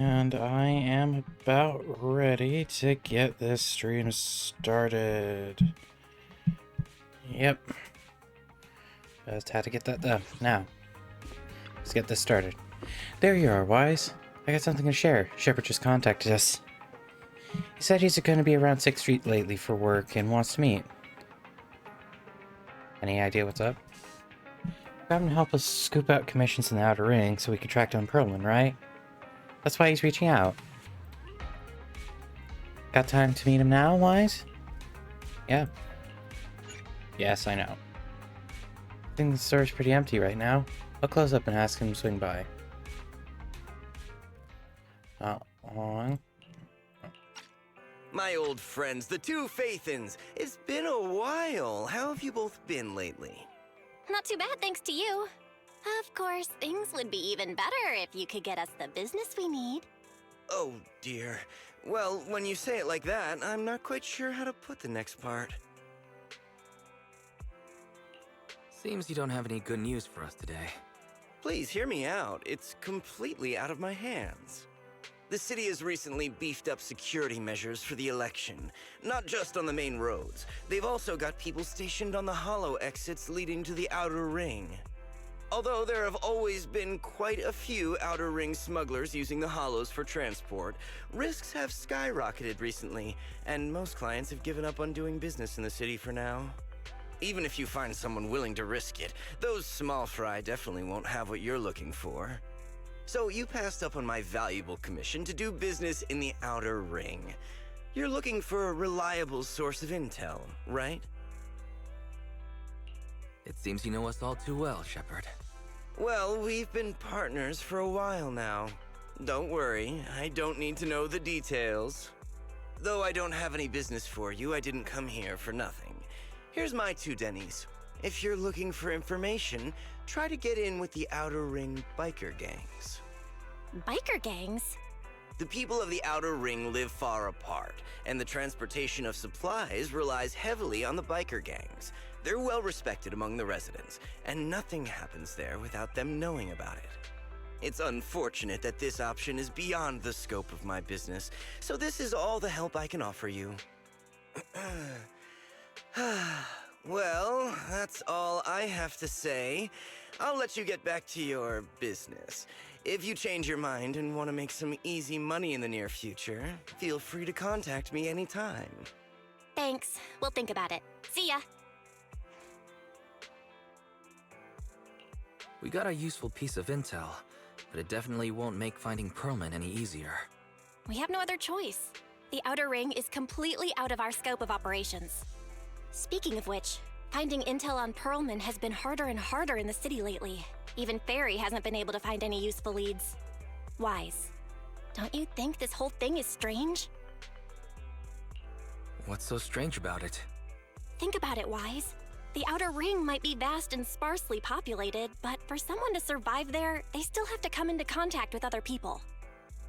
And I am about ready to get this stream started. Yep. Just had to get that done. Now, let's get this started. There you are, Wise. I got something to share. Shepard just contacted us. He said he's going to be around 6th Street lately for work and wants to meet. Any idea what's up? Got him to help us scoop out commissions in the Outer Ring so we can track down Perlman, right? That's why he's reaching out. Got time to meet him now, Wise? Yeah. Yes, I know. I think the store's pretty empty right now. I'll close up and ask him to swing by. Not long. My old friends, the two Faithins. It's been a while. How have you both been lately? Not too bad, thanks to you. Of course, things would be even better if you could get us the business we need. Oh, dear. Well, when you say it like that, I'm not quite sure how to put the next part. Seems you don't have any good news for us today. Please hear me out. It's completely out of my hands. The city has recently beefed up security measures for the election, not just on the main roads. They've also got people stationed on the hollow exits leading to the Outer Ring. Although there have always been quite a few Outer Ring smugglers using the hollows for transport, risks have skyrocketed recently, and most clients have given up on doing business in the city for now. Even if you find someone willing to risk it, those small fry definitely won't have what you're looking for. So you passed up on my valuable commission to do business in the Outer Ring. You're looking for a reliable source of intel, right? It seems you know us all too well, Shepard. Well, we've been partners for a while now. Don't worry, I don't need to know the details. Though I don't have any business for you, I didn't come here for nothing. Here's my 2 dennies. If you're looking for information, try to get in with the Outer Ring biker gangs. Biker gangs? The people of the Outer Ring live far apart, and the transportation of supplies relies heavily on the biker gangs. They're well respected among the residents, and nothing happens there without them knowing about it. It's unfortunate that this option is beyond the scope of my business, so this is all the help I can offer you. Well, that's all I have to say. I'll let you get back to your business. If you change your mind and want to make some easy money in the near future, feel free to contact me anytime. Thanks. We'll think about it. See ya. We got a useful piece of intel, but it definitely won't make finding Perlman any easier. We have no other choice. The Outer Ring is completely out of our scope of operations. Speaking of which, finding intel on Perlman has been harder and harder in the city lately. Even Fairy hasn't been able to find any useful leads. Wise, don't you think this whole thing is strange? What's so strange about it? Think about it, Wise. The Outer Ring might be vast and sparsely populated, but for someone to survive there, they still have to come into contact with other people.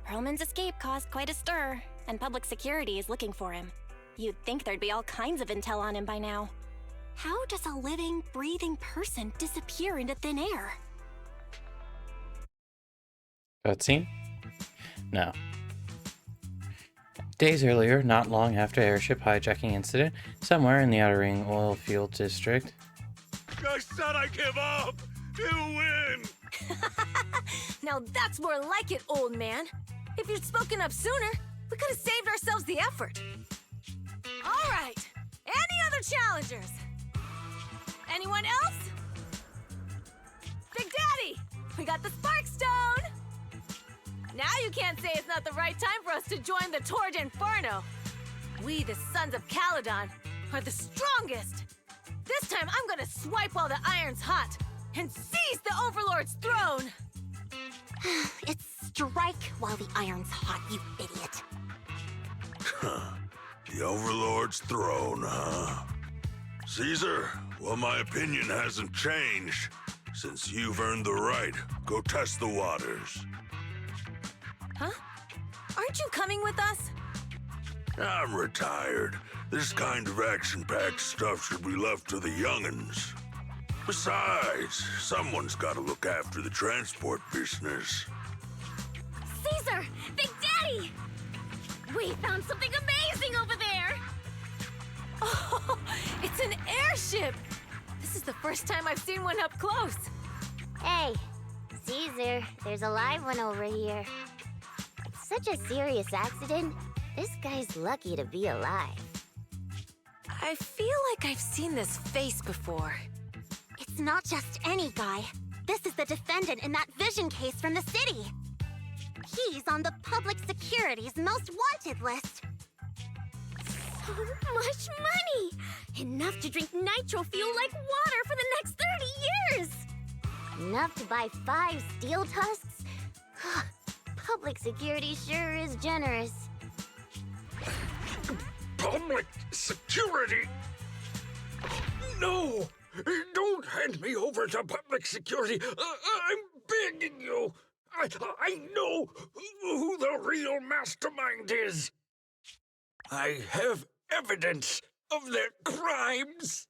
Perlman's escape caused quite a stir, and public security is looking for him. You'd think there'd be all kinds of intel on him by now. How does a living, breathing person disappear into thin air? Cutscene? No. Days earlier, not long after airship hijacking incident, somewhere in the Outer Ring oil field district. I said I give up! You win! Now that's more like it, old man. If you'd spoken up sooner, we could have saved ourselves the effort. All right. Any other challengers? Anyone else? Big Daddy, we got the Spark Stone. Now you can't say it's not the right time for us to join the Torrid Inferno. We, the Sons of Caledon, are the strongest. This time I'm gonna swipe while the iron's hot and seize the Overlord's throne. It's strike while the iron's hot, you idiot. The Overlord's throne, huh? Caesar, well, my opinion hasn't changed. Since you've earned the right, go test the waters. Huh? Aren't you coming with us? I'm retired. This kind of action-packed stuff should be left to the young'uns. Besides, someone's got to look after the transport business. Caesar, they We found something amazing over there! Oh, it's an airship! This is the first time I've seen one up close. Hey, Caesar, there's a live one over here. It's such a serious accident. This guy's lucky to be alive. I feel like I've seen this face before. It's not just any guy. This is the defendant in that vision case from the city. He's on the public security's most wanted list. So much money! Enough to drink nitro fuel like water for the next 30 years! Enough to buy 5 steel tusks? Public security sure is generous. Public security? No! Don't hand me over to public security! I'm begging you! I know who the real mastermind is! I have evidence of their crimes!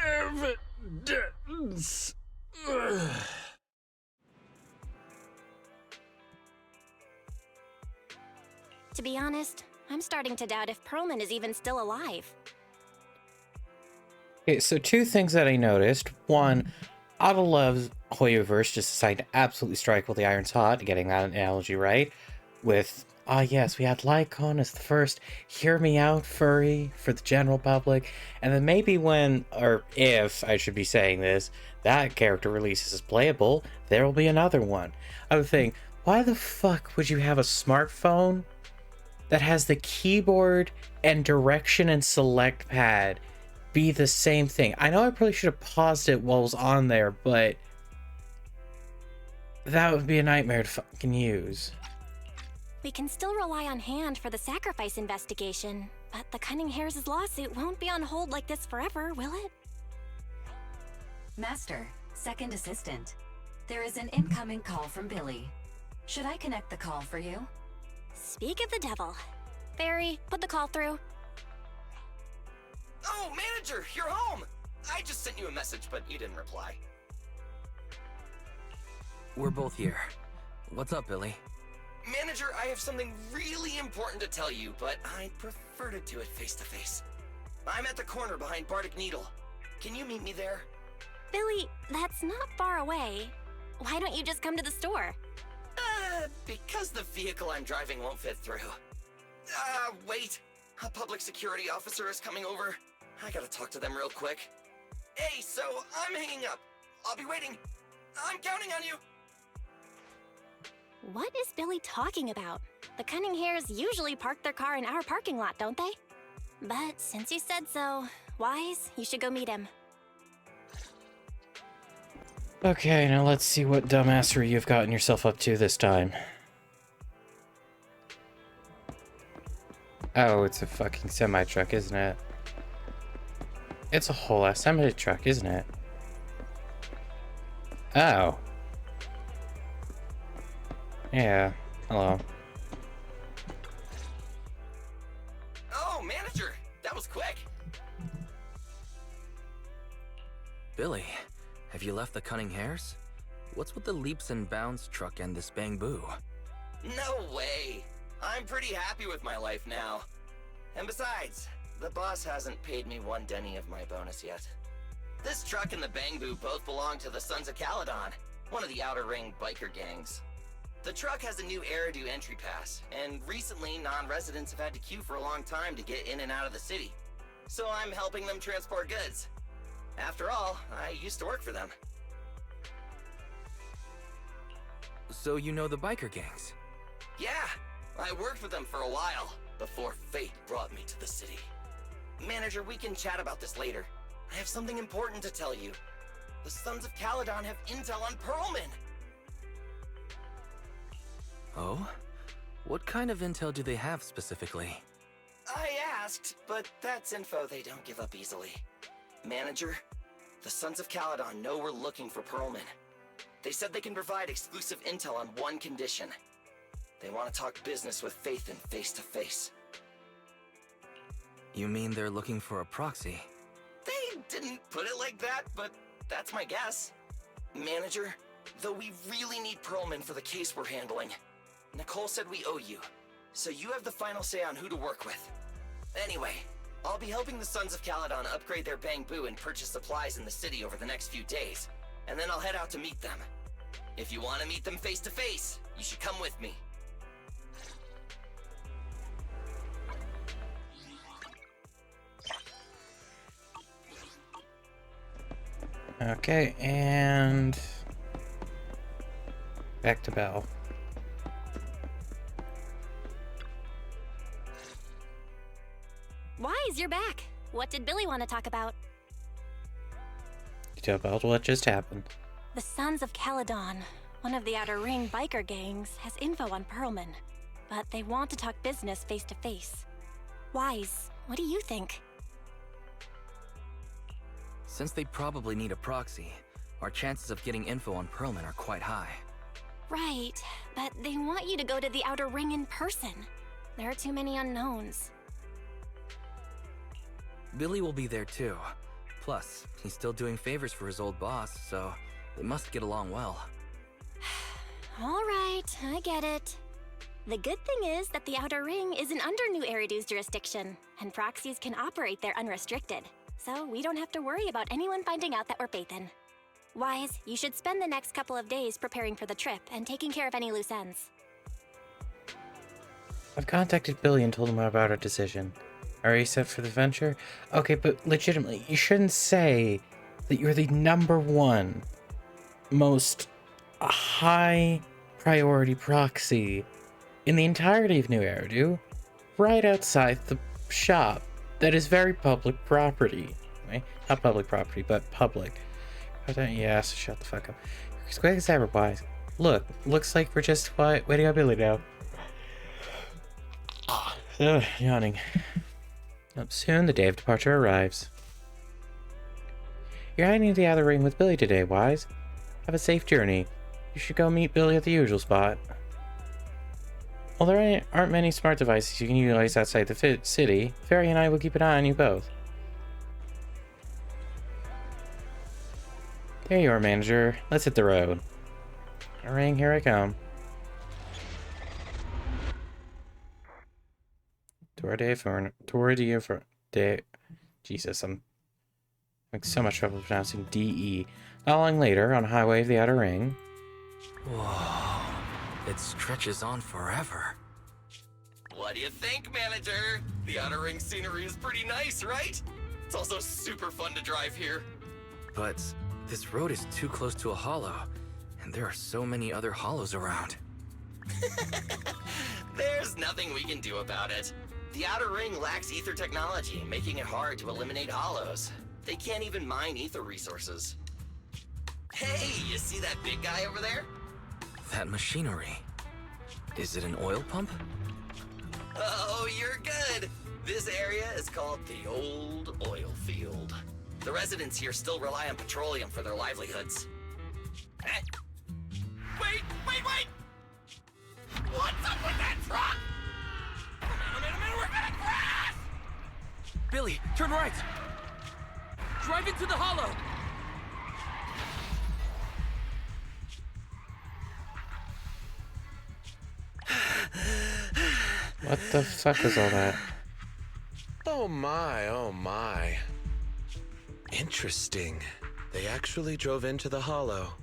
Evidence! To be honest, I'm starting to doubt if Perlman is even still alive. Okay, so 2 things that I noticed. One, Otto loves Hoyoverse just decided to absolutely strike while the iron's hot, getting that analogy right, with, yes, we had Lycon as the first hear me out furry for the general public, and then maybe when, or if I should be saying this, that character releases as playable, there will be another one. I would think, why the fuck would you have a smartphone that has the keyboard and direction and select pad be the same thing? I know I probably should have paused it while it was on there, but that would be a nightmare to fucking use. We can still rely on Hand for the sacrifice investigation, but the Cunning Hares' lawsuit won't be on hold like this forever, will it? Master, second assistant. There is an incoming call from Billy. Should I connect the call for you? Speak of the devil. Barry, put the call through. Oh, manager, you're home! I just sent you a message, but you didn't reply. We're both here. What's up, Billy? Manager, I have something really important to tell you, but I'd prefer to do it face to face. I'm at the corner behind Bardic Needle. Can you meet me there? Billy, that's not far away. Why don't you just come to the store? Because the vehicle I'm driving won't fit through. Wait. A public security officer is coming over. I gotta talk to them real quick. Hey, so I'm hanging up. I'll be waiting. I'm counting on you. What is Billy talking about? The Cunning Hares usually park their car in our parking lot, don't they? But since you said so, Wise, you should go meet him. Okay, now let's see what dumbassery you've gotten yourself up to this time. Oh, it's a fucking semi-truck, isn't it? It's a whole ass semi-truck, isn't it? Oh. Yeah, hello. Oh, manager, that was quick. Billy, have you left the Cunning Hares? What's with the leaps and bounds truck and this bang-boo? No way. I'm pretty happy with my life now. And besides, the boss hasn't paid me 1 denny of my bonus yet. This truck and the Bang-Boo both belong to the Sons of Caledon, one of the Outer Ring biker gangs. The truck has a new Eridu entry pass, and recently non-residents have had to queue for a long time to get in and out of the city. So I'm helping them transport goods. After all, I used to work for them. So you know the biker gangs? Yeah, I worked with them for a while, before fate brought me to the city. Manager, we can chat about this later. I have something important to tell you. The Sons of Caledon have intel on Perlman! Oh? What kind of intel do they have specifically? I asked, but that's info they don't give up easily. Manager, the Sons of Caledon know we're looking for Perlman. They said they can provide exclusive intel on one condition. They want to talk business with Faith and face to face. You mean they're looking for a proxy? They didn't put it like that, but that's my guess. Manager, though we really need Perlman for the case we're handling, Nicole said we owe you. so you have the final say on who to work with. Anyway, I'll be helping the Sons of Caledon upgrade their bamboo and purchase supplies in the city over the next few days, and then I'll head out to meet them. If you want to meet them face to face, you should come with me. Okay, and back to Belle. Wise, you're back. What did Billy want to talk about? You tell Belle what just happened. The Sons of Caledon, one of the Outer Ring biker gangs, has info on Pearlman, but they want to talk business face to face. Wise, what do you think? Since they probably need a proxy, our chances of getting info on Pearlman are quite high. Right, but they want you to go to the Outer Ring in person. There are too many unknowns. Billy will be there too. Plus, he's still doing favors for his old boss, so they must get along well. All right, I get it. The good thing is that the Outer Ring isn't under New Eridu's jurisdiction, and proxies can operate there unrestricted. So we don't have to worry about anyone finding out that we're Bathan. Wise, you should spend the next couple of days preparing for the trip and taking care of any loose ends. I've contacted Billy and told him about our decision. Are you set for the venture? Okay, but legitimately, you shouldn't say that you're the #1 most high priority proxy in the entirety of New Eridu, right outside the shop that is very public property. Right? Not public property, but public. Yes, shut the fuck up. As quick as ever, boys. Look, looks like we're just waiting on Billy now. Yawning. Soon the day of departure arrives. You're heading to the Outer Ring with Billy today, Wise. Have a safe journey. You should go meet Billy at the usual spot. While there aren't many smart devices you can utilize outside the city, Fairy and I will keep an eye on you both. There you are, Manager. Let's hit the road. Ring, here I come. Jesus, I'm having so much trouble pronouncing D-E. Not long later, on a highway of the Outer Ring. Whoa, it stretches on forever. What do you think, Manager? The Outer Ring scenery is pretty nice, right? It's also super fun to drive here. But this road is too close to a hollow, and there are so many other hollows around. There's nothing we can do about it. The Outer Ring lacks ether technology, making it hard to eliminate hollows. They can't even mine ether resources. Hey, you see that big guy over there? That machinery. Is it an oil pump? Oh, you're good. This area is called the Old Oil Field. The residents here still rely on petroleum for their livelihoods. Eh? Wait! What's up with that truck? A minute, we're gonna crash! Billy, turn right! Drive into the hollow! What the fuck is all that? Oh my. Interesting. They actually drove into the hollow.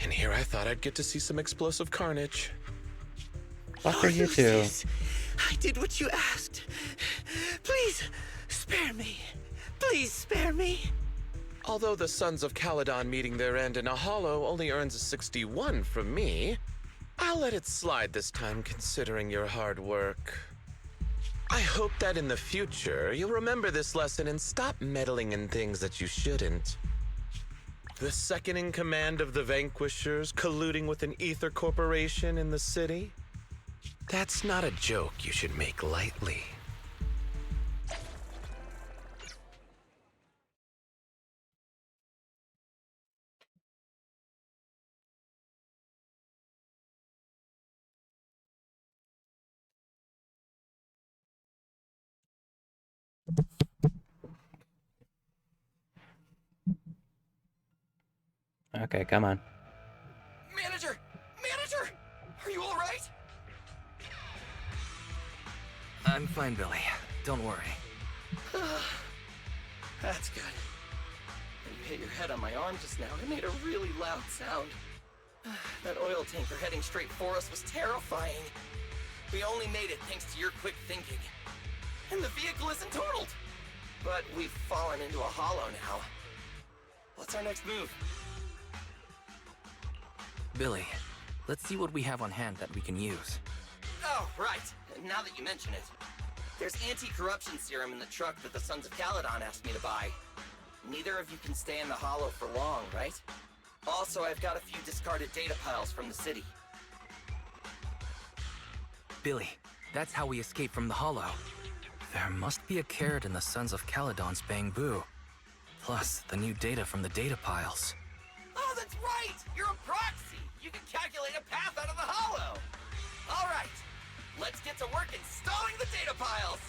And here I thought I'd get to see some explosive carnage. What are you two? I did what you asked. Please, spare me. Please spare me. Although the Sons of Caledon meeting their end in a hollow only earns a 61 from me, I'll let it slide this time considering your hard work. I hope that in the future you'll remember this lesson and stop meddling in things that you shouldn't. The second in command of the Vanquishers colluding with an ether corporation in the city? That's not a joke you should make lightly. Okay, come on. Manager! Are you all right? I'm fine, Billy. Don't worry. That's good. When you hit your head on my arm just now, it made a really loud sound. That oil tanker heading straight for us was terrifying. We only made it thanks to your quick thinking. And the vehicle isn't totaled. But we've fallen into a hollow now. What's our next move? Billy, let's see what we have on hand that we can use. Oh, right. Now that you mention it. There's anti-corruption serum in the truck that the Sons of Caledon asked me to buy. Neither of you can stay in the hollow for long, right? Also, I've got a few discarded data piles from the city. Billy, that's how we escape from the hollow. There must be a carrot in the Sons of Caledon's bamboo. Plus, the new data from the data piles. Oh, that's right! You're a proxy! You can calculate a path out of the hollow! All right, let's get to work installing the data piles!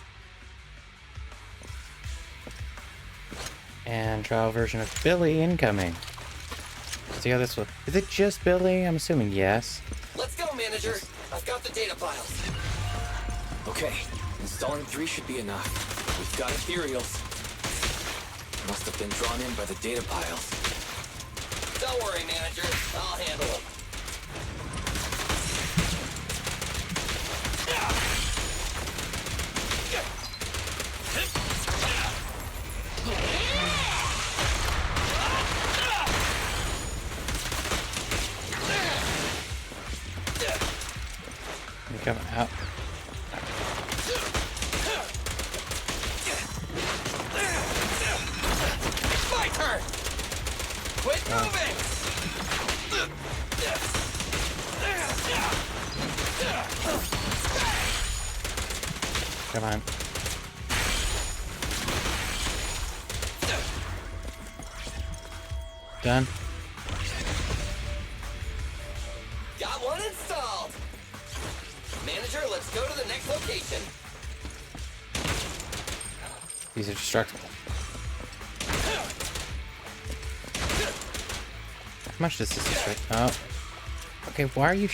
And trial version of Billy incoming. Let's see how this will. Is it just Billy? I'm assuming yes. Let's go, manager. I've got the data piles. Okay, installing 3 should be enough. We've got ethereals. Must have been drawn in by the data piles. Don't worry, manager. I'll handle them. You come out. My turn! Quit moving! Come on. Done. Got one installed! Manager, let's go to the next location. These are destructible. How much does this destroy? Oh. Okay, why are you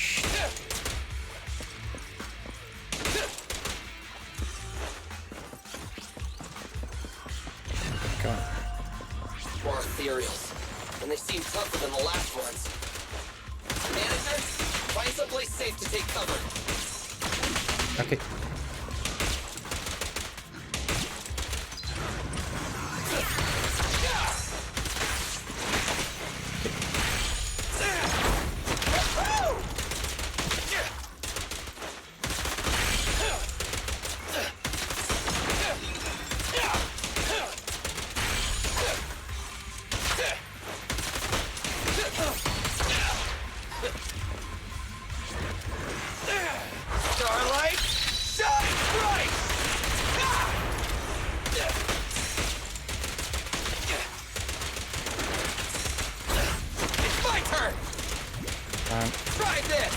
Go on. More ethereals. And they seem tougher than the last ones. Manager, find someplace safe to take cover. Okay. Starlight, shine bright! It's my turn! Try this!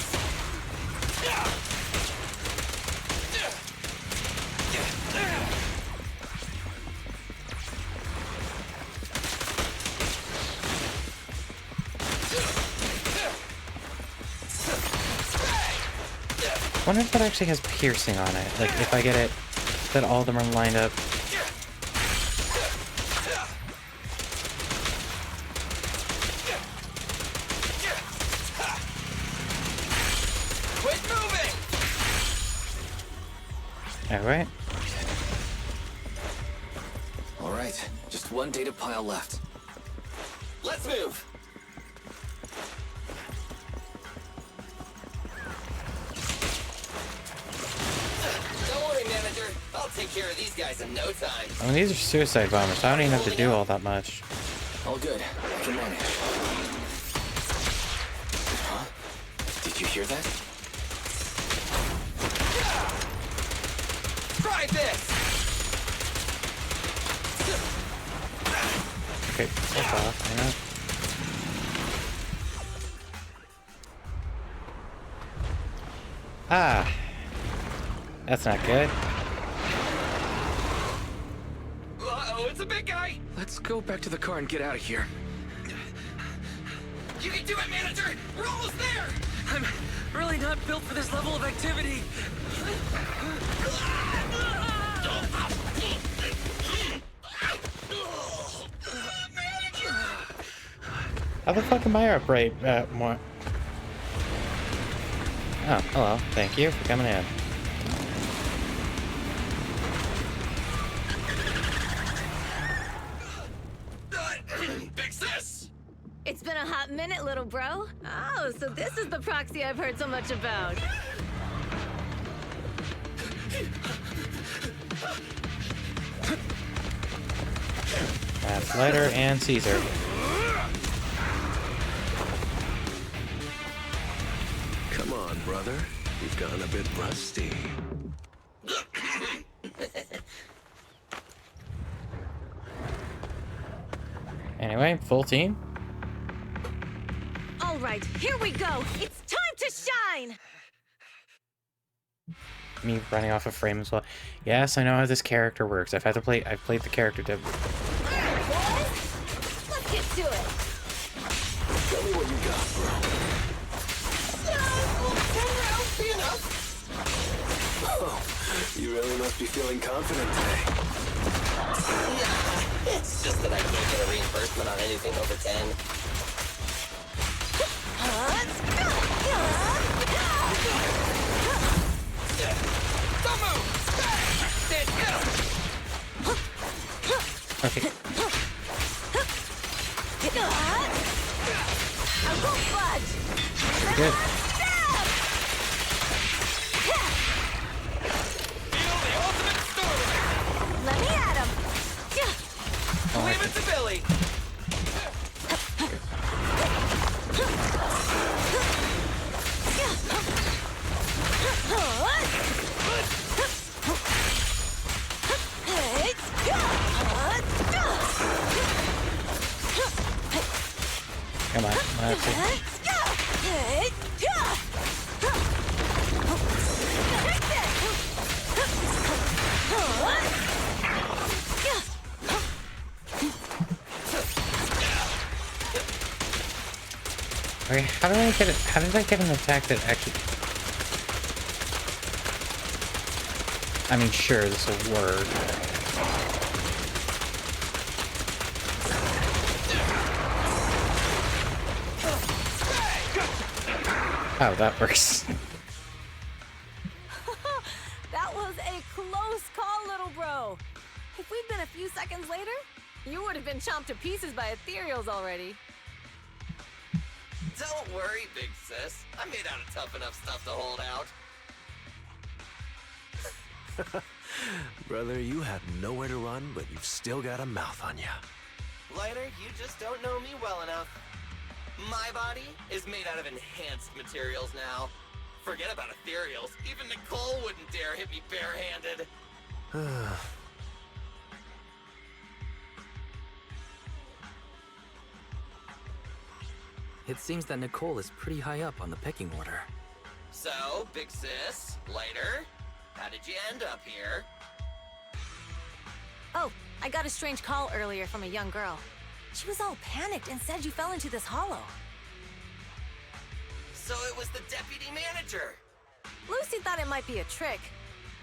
I wonder if that actually has piercing on it. Like, if I get it, that all of them are lined up. Quit moving! Alright. Alright, just 1 data pile left. Let's move! Don't worry, manager. I'll take care of these guys in no time. I mean, these are suicide bombers, so I don't even have to do all that much. All good, I can manage. Huh? Did you hear that? Try this! Okay, fuck off, I know. Ah! That's not good. Uh-oh, it's a big guy! Let's go back to the car and get out of here. You can do it, manager! We're almost there! I'm really not built for this level of activity. How the fuck am I upright? More. Oh, hello. Thank you for coming in. Big sis! It's been a hot minute, little bro. Oh, so this is the proxy I've heard so much about. That's Lighter and Caesar. Come on, brother. You've gone a bit rusty. Anyway, full team. All right, here we go. It's time to shine. Me running off a frame as well. Yes, I know how this character works. I've played the character to. Let's get to it. Tell me what you got, bro. Oh, you really must be feeling confident today. Yeah, it's just that I can't get a reimbursement on anything over 10. Don't move! Stand still! Okay. I won't budge. Good. Feel the ultimate storm! Let me at him. Leave it to Billy! Come on. Let's see. Okay, how did I get an attack that actually... I mean, sure, this will work. Oh, that works. That was a close call, little bro. If we'd been a few seconds later, you would have been chomped to pieces by ethereals already. Don't worry, big sis. I'm made out of tough enough stuff to hold out. Brother, you have nowhere to run, but you've still got a mouth on you. Lighter, you just don't know me well enough. My body is made out of enhanced materials now. Forget about ethereals. Even Nicole wouldn't dare hit me barehanded. It seems that Nicole is pretty high up on the pecking order. So, big sis, Lighter, how did you end up here? Oh, I got a strange call earlier from a young girl. She was all panicked and said you fell into this hollow. So it was the deputy manager. Lucy thought it might be a trick,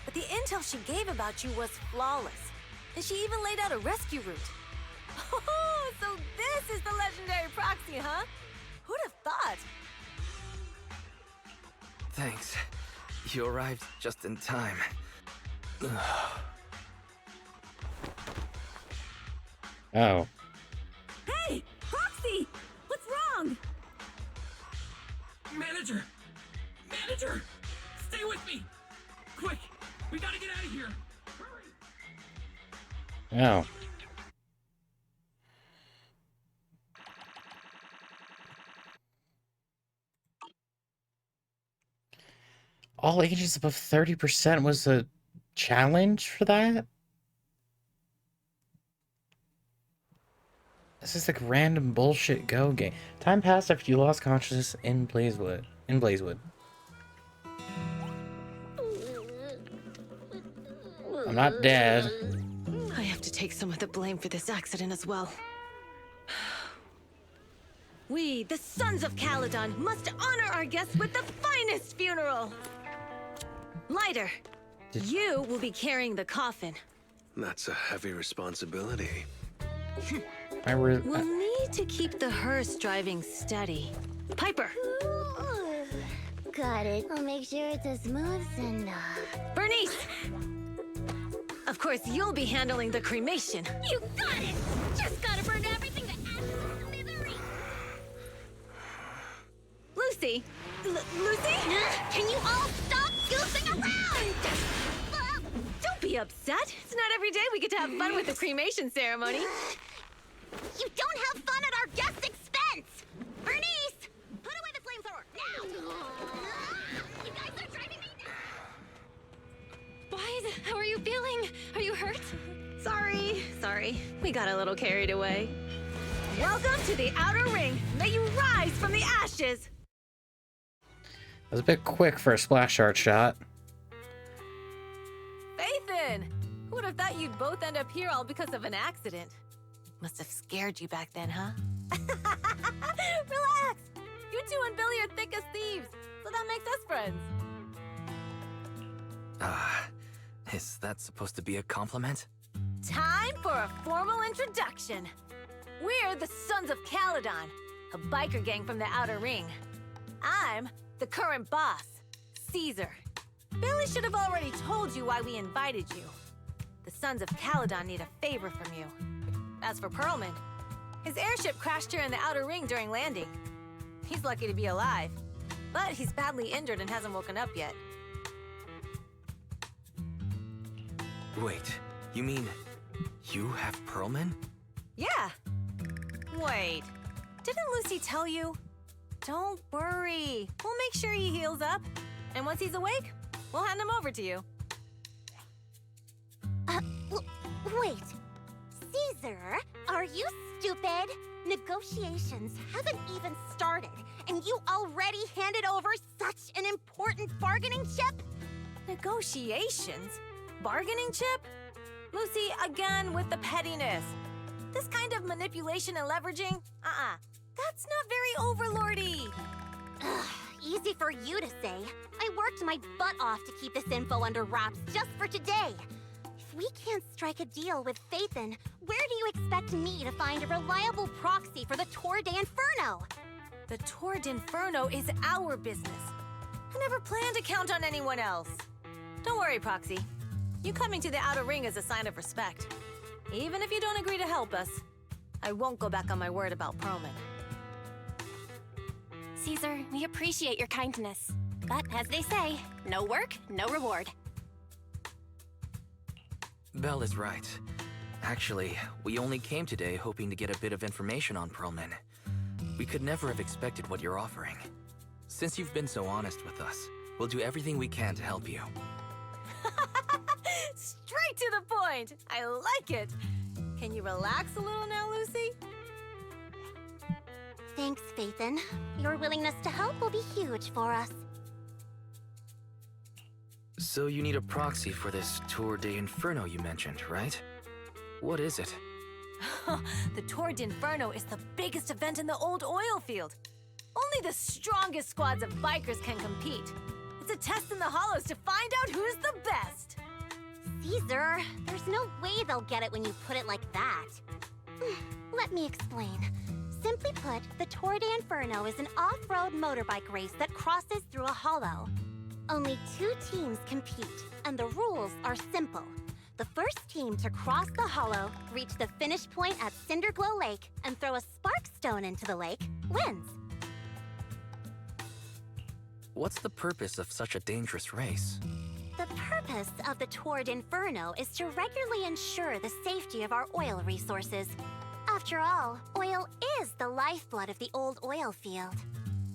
but the intel she gave about you was flawless. And she even laid out a rescue route. Oh, so this is the legendary proxy, huh? Who'd have thought? Thanks. You arrived just in time. Oh. Hey, Proxy! What's wrong? Manager! Manager! Stay with me! Quick! We gotta get out of here! Hurry! Oh. All ages above 30% was a challenge for that? This is like random bullshit go game. Time passed after you lost consciousness in Blazewood. I'm not dead. I have to take some of the blame for this accident as well. We, the Sons of Caledon, must honor our guests with the finest funeral! Lighter, you will be carrying the coffin. That's a heavy responsibility. We'll need need to keep the hearse driving steady. Piper! Got it. I'll make sure it's as smooth enough. Bernice! Of course, you'll be handling the cremation. You got it! Just gotta burn everything to ashes and smithereens! Lucy! Lucy? Can you all stop goofing around? Don't be upset. It's not every day we get to have fun with the cremation ceremony. You don't have fun at our guest expense! Bernice! Put away the flamethrower, now! You guys are driving me nuts! Wise, how are you feeling? Are you hurt? Sorry. We got a little carried away. Welcome to the Outer Ring. May you rise from the ashes. That was a bit quick for a splash art shot. Fathan! Who would have thought you'd both end up here all because of an accident? Must have scared you back then, huh? Relax! You two and Billy are thick as thieves, so that makes us friends. Is that supposed to be a compliment? Time for a formal introduction. We're the Sons of Caledon, a biker gang from the Outer Ring. I'm the current boss, Caesar. Billy should have already told you why we invited you. The Sons of Caledon need a favor from you. As for Pearlman, his airship crashed here in the Outer Ring during landing. He's lucky to be alive, but he's badly injured and hasn't woken up yet. Wait, you mean you have Pearlman? Yeah. Wait, didn't Lucy tell you? Don't worry, we'll make sure he heals up. And once he's awake, we'll hand him over to you. Wait. Caesar, are you stupid? Negotiations haven't even started, and you already handed over such an important bargaining chip? Negotiations? Bargaining chip? Lucy, again with the pettiness. This kind of manipulation and leveraging? That's not very overlordy. Easy for you to say. I worked my butt off to keep this info under wraps just for today. If we can't strike a deal with Fathan, where do you expect me to find a reliable proxy for the Tour d'Inferno? The Tour d'Inferno is our business. I never planned to count on anyone else. Don't worry, Proxy. You coming to the Outer Ring is a sign of respect. Even if you don't agree to help us, I won't go back on my word about Pearlman. Caesar, we appreciate your kindness. But as they say, no work, no reward. Belle is right. Actually, we only came today hoping to get a bit of information on Pearlman. We could never have expected what you're offering. Since you've been so honest with us, we'll do everything we can to help you. Straight to the point! I like it! Can you relax a little now, Lucy? Thanks, Fathan. Your willingness to help will be huge for us. So you need a proxy for this Tour d'Inferno you mentioned, right? What is it? The Tour d'Inferno is the biggest event in the old oil field. Only the strongest squads of bikers can compete. It's a test in the hollows to find out who's the best. Caesar, there's no way they'll get it when you put it like that. Let me explain. Simply put, the Tour d'Inferno is an off-road motorbike race that crosses through a hollow. Only 2 teams compete, and the rules are simple. The first team to cross the hollow, reach the finish point at Cinderglow Lake, and throw a spark stone into the lake, wins. What's the purpose of such a dangerous race? The purpose of the Tour d'Inferno is to regularly ensure the safety of our oil resources. After all, oil is the lifeblood of the old oil field.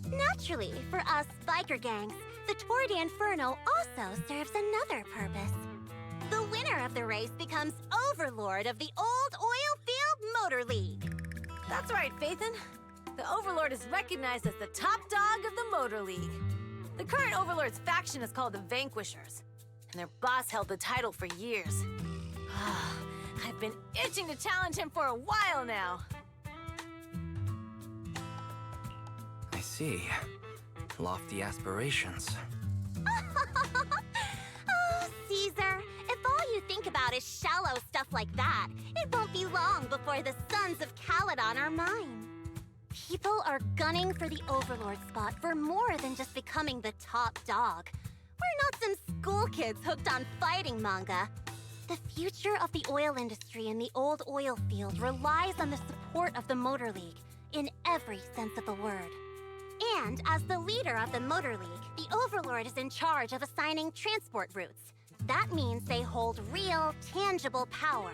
Naturally, for us biker gangs, the Tour d'Inferno also serves another purpose. The winner of the race becomes overlord of the old oil field motor league. That's right, Fathan. The Overlord is recognized as the top dog of the Motor League. The current Overlord's faction is called the Vanquishers, and their boss held the title for years. I've been itching to challenge him for a while now. I see. Lofty aspirations. Oh, Caesar, if all you think about is shallow stuff like that, it won't be long before for the Sons of Caledon are mine. People are gunning for the Overlord spot for more than just becoming the top dog. We're not some school kids hooked on fighting manga. The future of the oil industry in the old oil field relies on the support of the Motor League, in every sense of the word. And as the leader of the Motor League, the Overlord is in charge of assigning transport routes. That means they hold real, tangible power.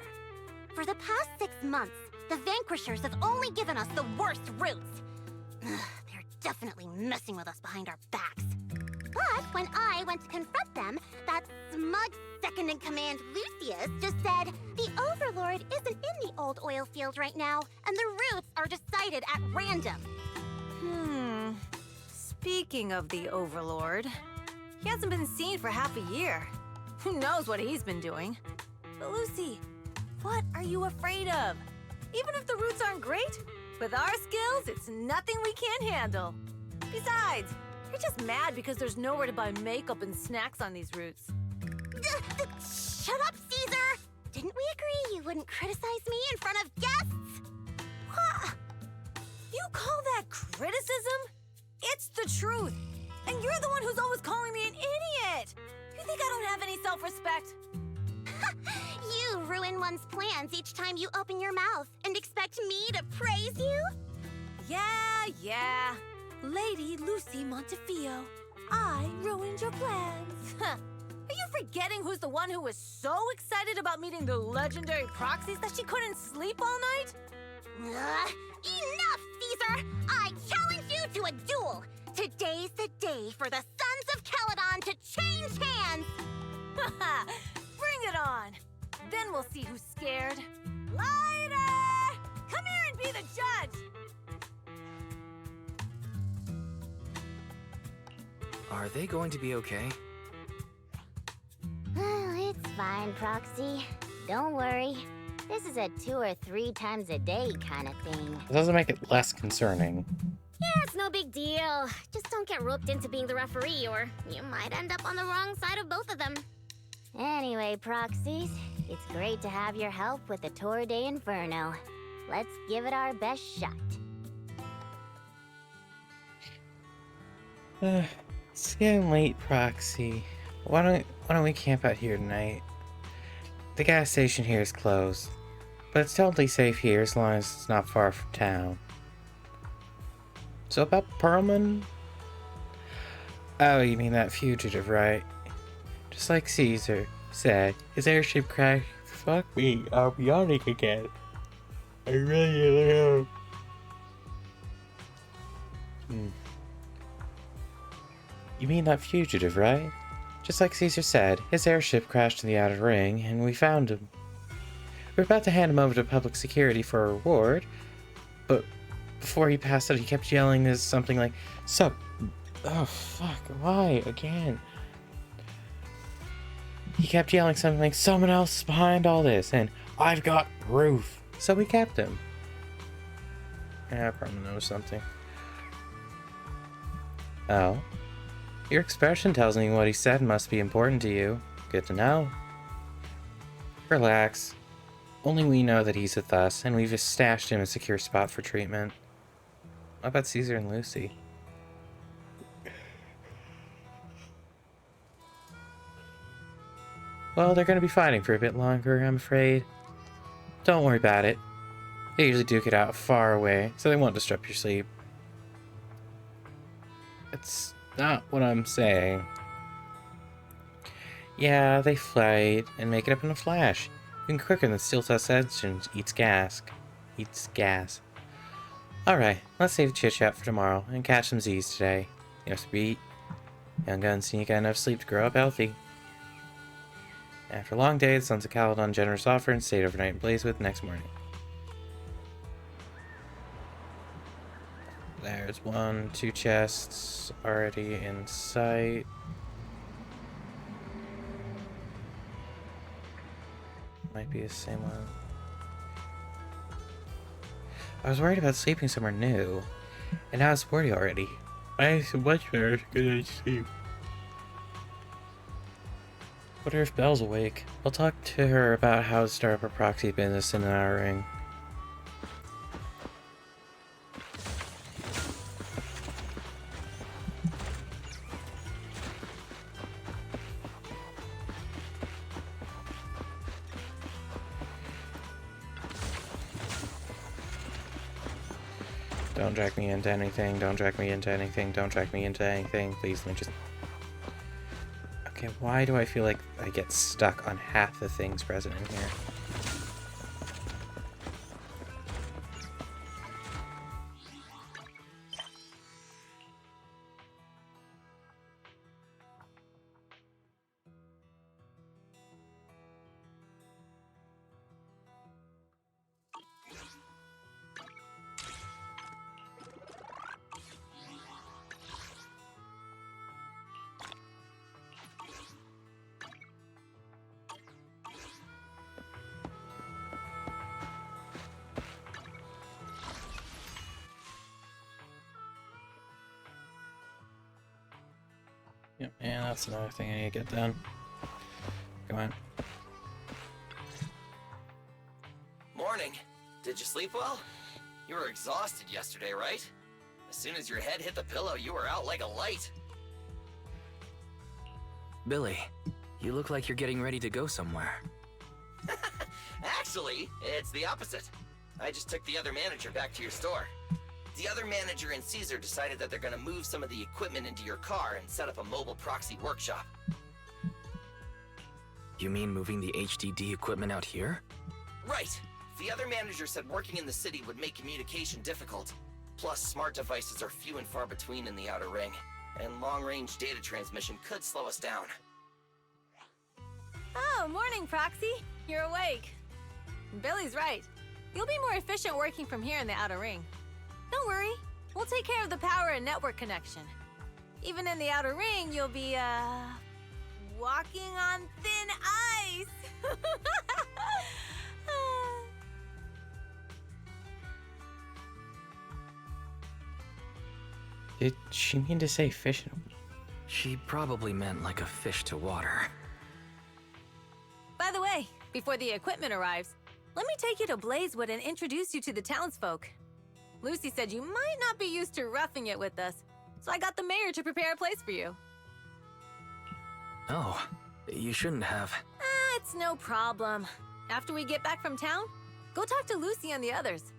For the past 6 months, the Vanquishers have only given us the worst routes. They're definitely messing with us behind our backs. But when I went to confront them, that smug second-in-command Lucius just said, the Overlord isn't in the old oil field right now, and the routes are decided at random. Speaking of the Overlord, he hasn't been seen for half a year. Who knows what he's been doing? But Lucy, what are you afraid of? Even if the routes aren't great, with our skills, it's nothing we can't handle. Besides, you're just mad because there's nowhere to buy makeup and snacks on these routes. Shut up, Caesar! Didn't we agree you wouldn't criticize me in front of guests? What? You call that criticism? It's the truth. And you're the one who's always calling me an idiot. You think I don't have any self-respect? You ruin one's plans each time you open your mouth and expect me to praise you? Yeah. Lady Lucy Montefiore, I ruined your plans. Are you forgetting who's the one who was so excited about meeting the legendary proxies that she couldn't sleep all night? Enough, Caesar! I challenge you to a duel! Today's the day for the Sons of Caledon to change hands! Bring it on! Then we'll see who's scared. Lighter! Come here and be the judge! Are they going to be okay? It's fine, Proxy. Don't worry. This is a 2 or 3 times a day kind of thing. It doesn't make it less concerning. Yeah, it's no big deal. Just don't get roped into being the referee, or you might end up on the wrong side of both of them. Anyway, Proxies, it's great to have your help with the Tour de Inferno. Let's give it our best shot. It's getting late, Proxy. Why don't we camp out here tonight? The gas station here is closed, but it's totally safe here as long as it's not far from town. So about Perlman? Oh, you mean that fugitive, right? Just like Caesar said, his airship crashed. Fuck me, I'm yawning again. I really am. You mean that fugitive, right? Just like Caesar said, his airship crashed in the outer ring, and we found him. We were about to hand him over to public security for a reward, but before he passed out, he kept yelling this something like, "Sup? Oh fuck, why again?" He kept yelling something like, "Someone else is behind all this, and I've got proof." So we kept him. Yeah, I probably know something. Oh? Your expression tells me what he said must be important to you. Good to know. Relax. Only we know that he's with us, and we've just stashed him a secure spot for treatment. What about Caesar and Lucy? Well, they're gonna be fighting for a bit longer, I'm afraid. Don't worry about it. They usually duke it out far away, so they won't disrupt your sleep. It's not what I'm saying. Yeah, they fight and make it up in a flash. Even quicker than Steel Dust engines eats gas. Alright, let's save the chit-chat for tomorrow and catch some Z's today. Yes, beat. Young guns need to get enough sleep to grow up healthy. After a long day, the Sons of Caledon generous offer and stayed overnight in Blazewood the next morning. There's 1, 2 chests already in sight. Might be the same one. I was worried about sleeping somewhere new, and now it's worried already. I need some much better good sleep. Wonder if Belle's awake. I'll talk to her about how to start up a proxy business in our ring. Don't drag me into anything, don't drag me into anything, don't drag me into anything. Please let me just... Okay, why do I feel like I get stuck on half the things present in here? Yep, and that's another thing I need to get done. Come on. Morning. Did you sleep well? You were exhausted yesterday, right? As soon as your head hit the pillow, you were out like a light. Billy, you look like you're getting ready to go somewhere. Actually, it's the opposite. I just took the other manager back to your store. The other manager and Caesar decided that they're gonna move some of the equipment into your car and set up a mobile proxy workshop. You mean moving the HDD equipment out here? Right. The other manager said working in the city would make communication difficult. Plus, smart devices are few and far between in the Outer Ring, and long-range data transmission could slow us down. Oh, morning, Proxy. You're awake. Billy's right. You'll be more efficient working from here in the Outer Ring. Don't worry. We'll take care of the power and network connection. Even in the Outer Ring, you'll be, walking on thin ice. Did she mean to say fish? She probably meant like a fish to water. By the way, before the equipment arrives, let me take you to Blazewood and introduce you to the townsfolk. Lucy said you might not be used to roughing it with us, so I got the mayor to prepare a place for you. Oh, you shouldn't have. It's no problem. After we get back from town, go talk to Lucy and the others.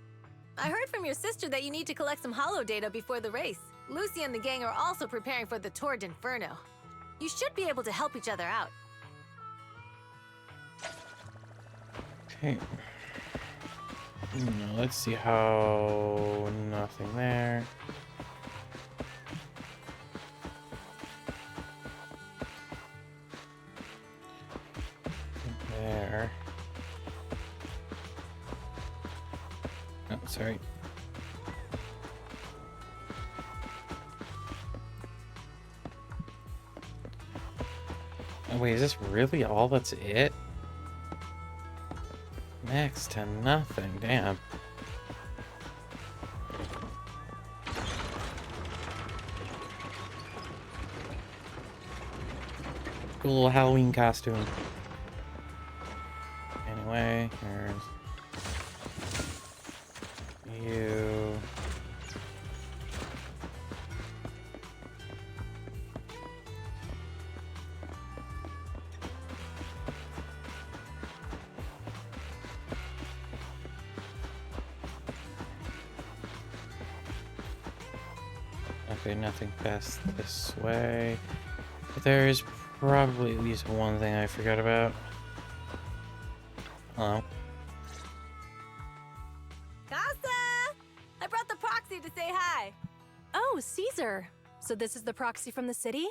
I heard from your sister that you need to collect some holo data before the race. Lucy and the gang are also preparing for the Tour d'Inferno. You should be able to help each other out. Okay. Let's see how... Nothing there. There. Oh, sorry. Oh, wait, is this really all that's it? Next to nothing, damn. Cool little Halloween costume. Anyway, here's you. Okay, nothing past this way. But there is probably at least one thing I forgot about. Hello. Casa! I brought the proxy to say hi. Oh, Caesar. So this is the proxy from the city?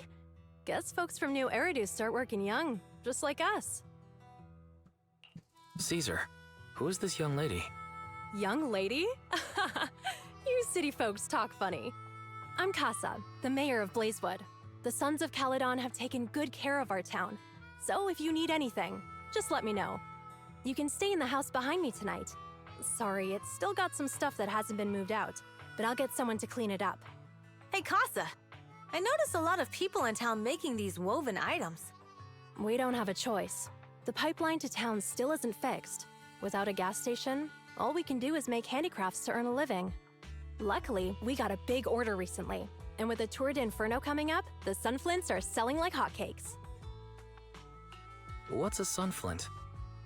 Guess folks from New Eridu start working young, just like us. Caesar, who is this young lady? Young lady? You city folks talk funny. I'm Casa, the mayor of Blazewood. The Sons of Caledon have taken good care of our town. So if you need anything, just let me know. You can stay in the house behind me tonight. Sorry, it's still got some stuff that hasn't been moved out, but I'll get someone to clean it up. Hey, Casa. I noticed a lot of people in town making these woven items. We don't have a choice. The pipeline to town still isn't fixed. Without a gas station, all we can do is make handicrafts to earn a living. Luckily, we got a big order recently, and with the Tour d'Inferno coming up, the sunflints are selling like hotcakes. What's a sunflint?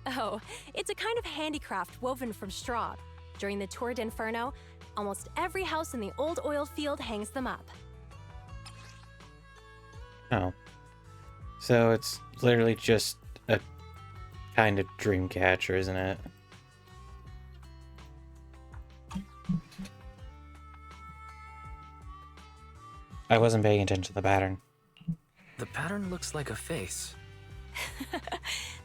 Oh, it's a kind of handicraft woven from straw. During the Tour d'Inferno, almost every house in the old oil field hangs them up. Oh. So it's literally just a kind of dream catcher, isn't it? I wasn't paying attention to the pattern. The pattern looks like a face.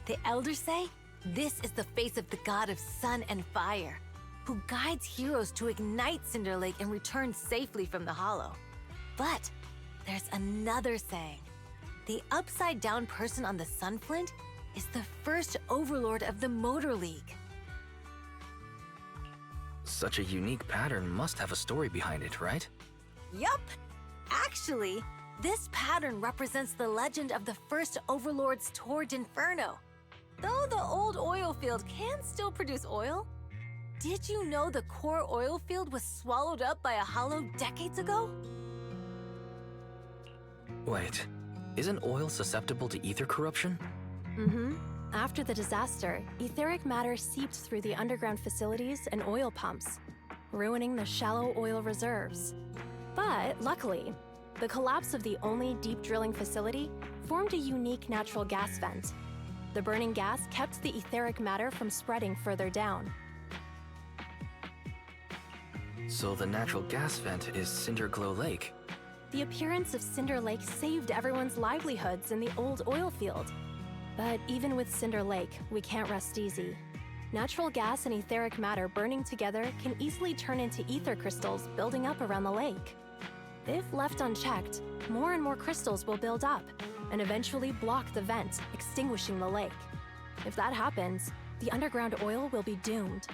The elders say this is the face of the god of sun and fire, who guides heroes to ignite Cinder Lake and return safely from the hollow. But there's another saying. The upside-down person on the Sunflint is the first overlord of the Motor League. Such a unique pattern must have a story behind it, right? Yup! Actually, this pattern represents the legend of the first overlord's Torrid Inferno. Though the old oil field can still produce oil, did you know the core oil field was swallowed up by a hollow decades ago? Wait, isn't oil susceptible to ether corruption? Mm-hmm. After the disaster, etheric matter seeped through the underground facilities and oil pumps, ruining the shallow oil reserves. But luckily, the collapse of the only deep drilling facility formed a unique natural gas vent. The burning gas kept the etheric matter from spreading further down. So the natural gas vent is Cinderglow Lake. The appearance of Cinder Lake saved everyone's livelihoods in the old oil field. But even with Cinder Lake, we can't rest easy. Natural gas and etheric matter burning together can easily turn into ether crystals building up around the lake. If left unchecked, more and more crystals will build up and eventually block the vent, extinguishing the lake. If that happens, the underground oil will be doomed.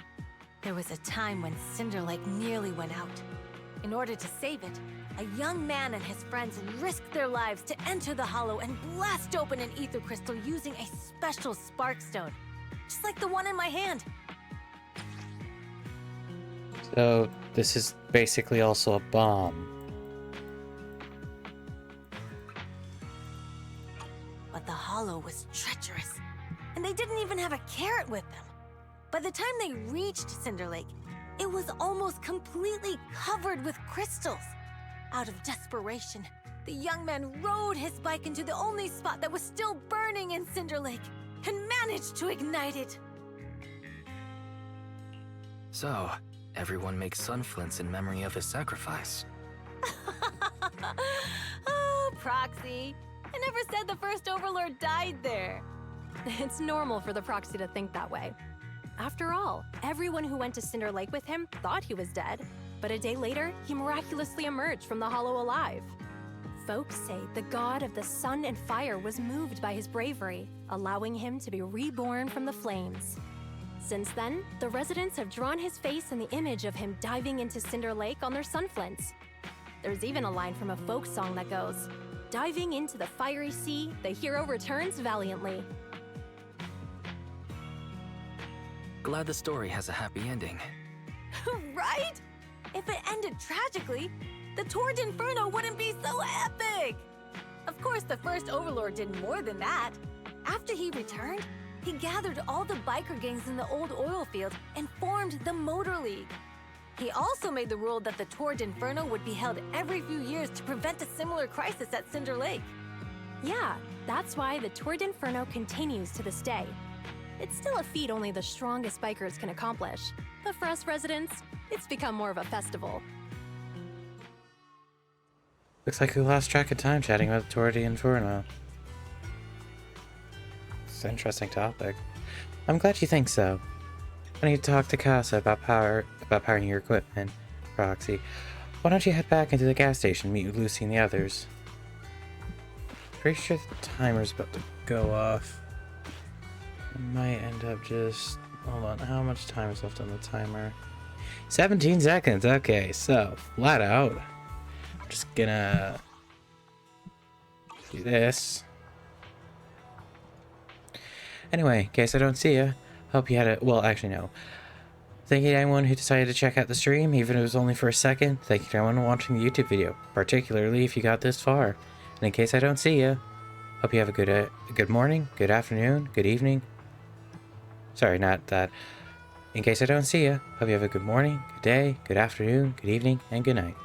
There was a time when Cinder Lake nearly went out. In order to save it, a young man and his friends risked their lives to enter the hollow and blast open an ether crystal using a special spark stone, just like the one in my hand. So this is basically also a bomb. But the hollow was treacherous, and they didn't even have a carrot with them. By the time they reached Cinder Lake, it was almost completely covered with crystals. Out of desperation, the young man rode his bike into the only spot that was still burning in Cinder Lake and managed to ignite it. So, everyone makes sunflints in memory of his sacrifice. Oh, Proxy. I never said the first Overlord died there. It's normal for the Proxy to think that way. After all, everyone who went to Cinder Lake with him thought he was dead, but a day later, he miraculously emerged from the hollow alive. Folks say the god of the sun and fire was moved by his bravery, allowing him to be reborn from the flames. Since then, the residents have drawn his face and the image of him diving into Cinder Lake on their sunflints. There's even a line from a folk song that goes, "Diving into the fiery sea, the hero returns valiantly." Glad the story has a happy ending. Right? If it ended tragically, the Torrid Inferno wouldn't be so epic! Of course, the first Overlord did more than that. After he returned, he gathered all the biker gangs in the old oil field and formed the Motor League. He also made the rule that the Torrid Inferno would be held every few years to prevent a similar crisis at Cinder Lake. Yeah, that's why the Torrid Inferno continues to this day. It's still a feat only the strongest bikers can accomplish, but for us residents, it's become more of a festival. Looks like we lost track of time chatting about the Torrid Inferno. It's an interesting topic. I'm glad you think so. I need to talk to Casa about powering your equipment, Proxy. Why don't you head back into the gas station and meet Lucy and the others? Pretty sure the timer's about to go off. I might end up just... Hold on, how much time is left on the timer? 17 seconds, okay, so, flat out. I'm just gonna... do this. Anyway, in case I don't see you, hope you had a... Well, actually, no. Thank you to anyone who decided to check out the stream, even if it was only for a second. Thank you to anyone watching the YouTube video, particularly if you got this far. And in case I don't see you, hope you have a good morning, good afternoon, good evening. Sorry, not that. In case I don't see ya, hope you have a good morning, good day, good afternoon, good evening, and good night.